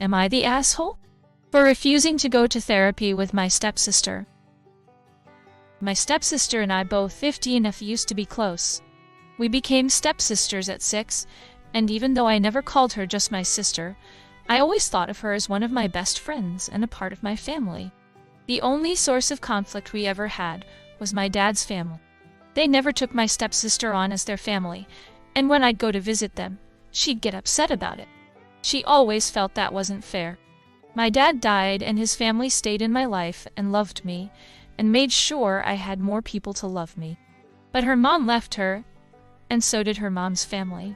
Am I the asshole? For refusing to go to therapy with my stepsister. My stepsister and I, both 15, used to be close. We became stepsisters at 6, and even though I never called her just my sister, I always thought of her as one of my best friends and a part of my family. The only source of conflict we ever had was my dad's family. They never took my stepsister on as their family, and when I'd go to visit them, she'd get upset about it. She always felt that wasn't fair. My dad died and his family stayed in my life and loved me, and made sure I had more people to love me. But her mom left her, and so did her mom's family.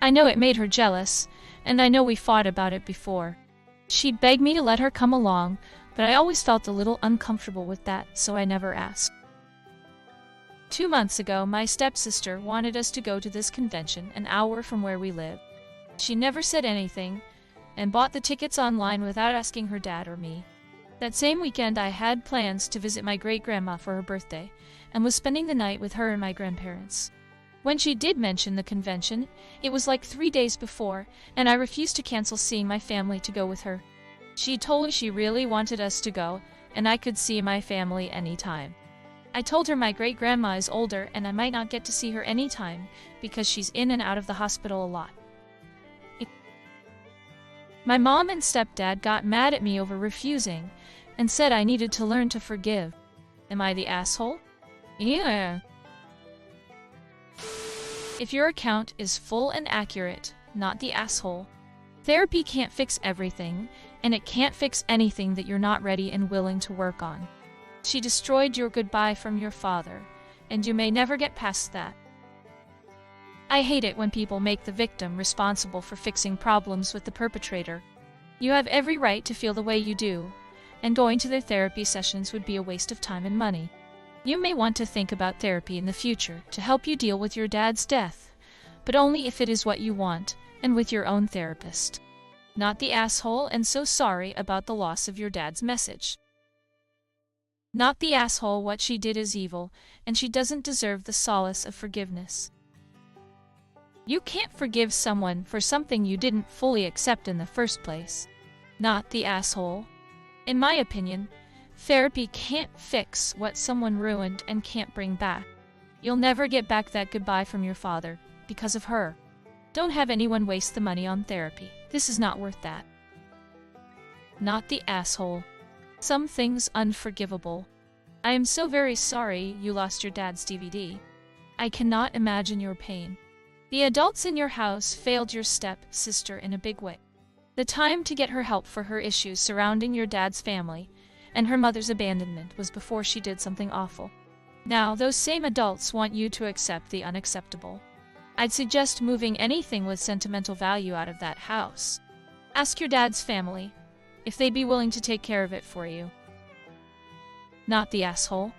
I know it made her jealous, and I know we fought about it before. She begged me to let her come along, but I always felt a little uncomfortable with that, so I never asked. 2 months ago, my stepsister wanted us to go to this convention an hour from where we live. She never said anything, and bought the tickets online without asking her dad or me. That same weekend I had plans to visit my great-grandma for her birthday, and was spending the night with her and my grandparents. When she did mention the convention, it was like 3 days before, and I refused to cancel seeing my family to go with her. She told me she really wanted us to go, and I could see my family anytime. I told her my great-grandma is older and I might not get to see her anytime because she's in and out of the hospital a lot. My mom and stepdad got mad at me over refusing and said I needed to learn to forgive. Am I the asshole? Yeah. If your account is full and accurate, not the asshole. Therapy can't fix everything, and it can't fix anything that you're not ready and willing to work on. She destroyed your goodbye from your father, and you may never get past that. I hate it when people make the victim responsible for fixing problems with the perpetrator. You have every right to feel the way you do, and going to their therapy sessions would be a waste of time and money. You may want to think about therapy in the future to help you deal with your dad's death, but only if it is what you want and with your own therapist. Not the asshole and so sorry about the loss of your dad's message. Not the asshole, what she did is evil, and she doesn't deserve the solace of forgiveness. You can't forgive someone for something you didn't fully accept in the first place. Not the asshole. In my opinion, therapy can't fix what someone ruined and can't bring back. You'll never get back that goodbye from your father because of her. Don't have anyone waste the money on therapy. This is not worth that. Not the asshole. Some things unforgivable. I am so very sorry you lost your dad's DVD. I cannot imagine your pain. The adults in your house failed your step-sister in a big way. The time to get her help for her issues surrounding your dad's family and her mother's abandonment was before she did something awful. Now, those same adults want you to accept the unacceptable. I'd suggest moving anything with sentimental value out of that house. Ask your dad's family if they'd be willing to take care of it for you. Not the asshole.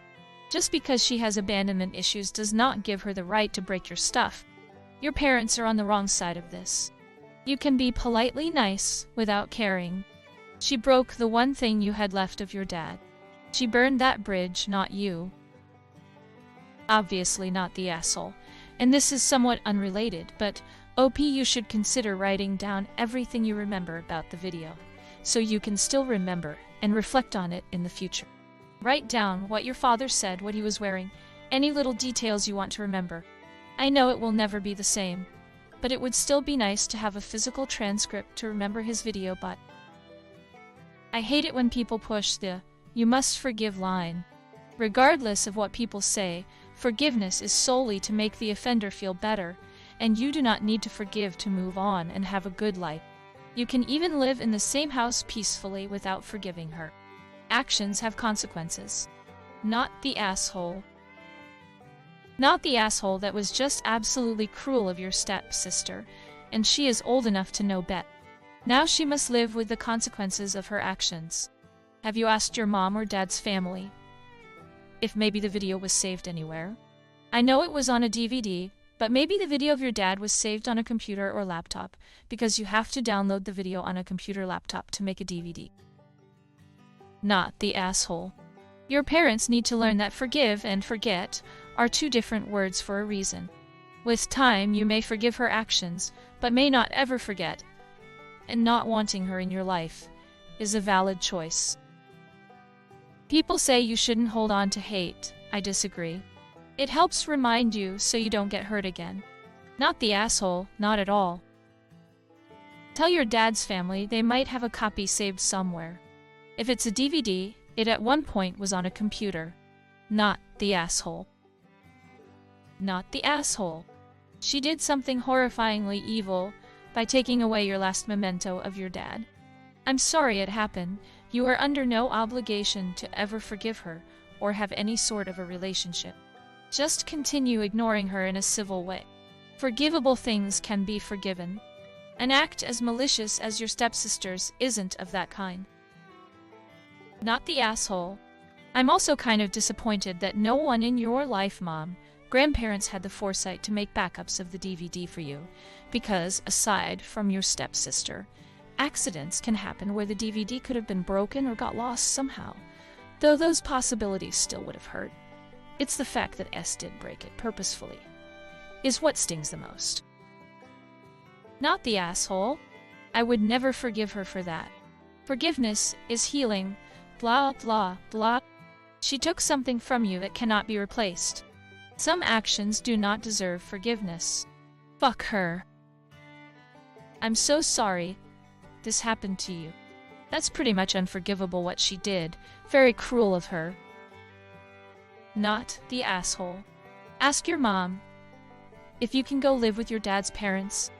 Just because she has abandonment issues does not give her the right to break your stuff. Your parents are on the wrong side of this. You can be politely nice without caring. She broke the one thing you had left of your dad. She burned that bridge, not you. Obviously not the asshole. And this is somewhat unrelated, but OP, you should consider writing down everything you remember about the video, so you can still remember and reflect on it in the future. Write down what your father said, what he was wearing, any little details you want to remember. I know it will never be the same, but it would still be nice to have a physical transcript to remember his video. But I hate it when people push the "you must forgive" line. Regardless of what people say, forgiveness is solely to make the offender feel better, and you do not need to forgive to move on and have a good life. You can even live in the same house peacefully without forgiving her. Actions have consequences. Not the asshole. Not the asshole that was just absolutely cruel of your stepsister, and she is old enough to know better. Now she must live with the consequences of her actions. Have you asked your mom or dad's family if maybe the video was saved anywhere? I know it was on a DVD, but maybe the video of your dad was saved on a computer or laptop, because you have to download the video on a computer laptop to make a DVD. Not the asshole. Your parents need to learn that forgive and forget are two different words for a reason. With time, you may forgive her actions, but may not ever forget. and not wanting her in your life is a valid choice. People say you shouldn't hold on to hate. I disagree. It helps remind you so you don't get hurt again. Not the asshole, not at all. Tell your dad's family they might have a copy saved somewhere. If it's a DVD, it at one point was on a computer. Not the asshole. Not the asshole. She did something horrifyingly evil by taking away your last memento of your dad. I'm sorry it happened. You are under no obligation to ever forgive her or have any sort of a relationship. Just continue ignoring her in a civil way. Forgivable things can be forgiven. An act as malicious as your stepsister's isn't of that kind. Not the asshole. I'm also kind of disappointed that no one in your life, Mom, grandparents had the foresight to make backups of the DVD for you, because, aside from your stepsister, accidents can happen where the DVD could have been broken or got lost somehow, though those possibilities still would have hurt. It's the fact that S did break it purposefully, is what stings the most. Not the asshole. I would never forgive her for that. Forgiveness is healing, blah, blah, blah. She took something from you that cannot be replaced. Some actions do not deserve forgiveness. Fuck her. I'm so sorry this happened to you. That's pretty much unforgivable what she did. Very cruel of her. Not the asshole. Ask your mom if you can go live with your dad's parents.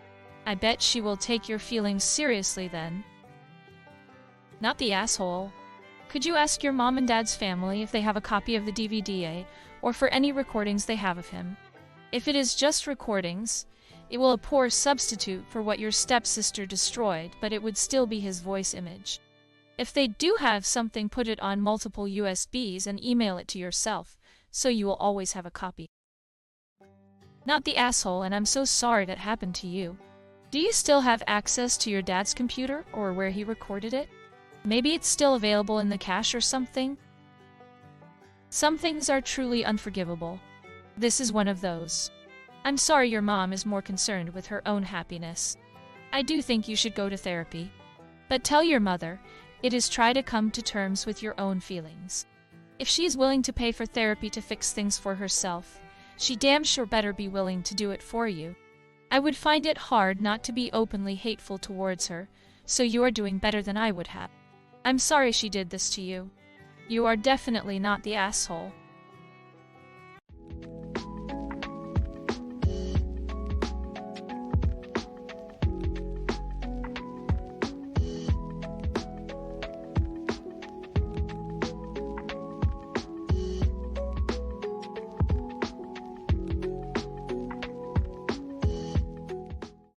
I bet she will take your feelings seriously then. Not the asshole. Could you ask your mom and dad's family if they have a copy of the DVD, or for any recordings they have of him? If it is just recordings, it will a poor substitute for what your stepsister destroyed, but it would still be his voice image. If they do have something, put it on multiple USBs and email it to yourself, so you will always have a copy. Not the asshole, and I'm so sorry that happened to you. Do you still have access to your dad's computer, or where he recorded it? Maybe it's still available in the cache or something? Some things are truly unforgivable. This is one of those. I'm sorry your mom is more concerned with her own happiness. I do think you should go to therapy. But tell your mother, it is try to come to terms with your own feelings. If she is willing to pay for therapy to fix things for herself, she damn sure better be willing to do it for you. I would find it hard not to be openly hateful towards her, so you are doing better than I would have. I'm sorry she did this to you. You are definitely not the asshole.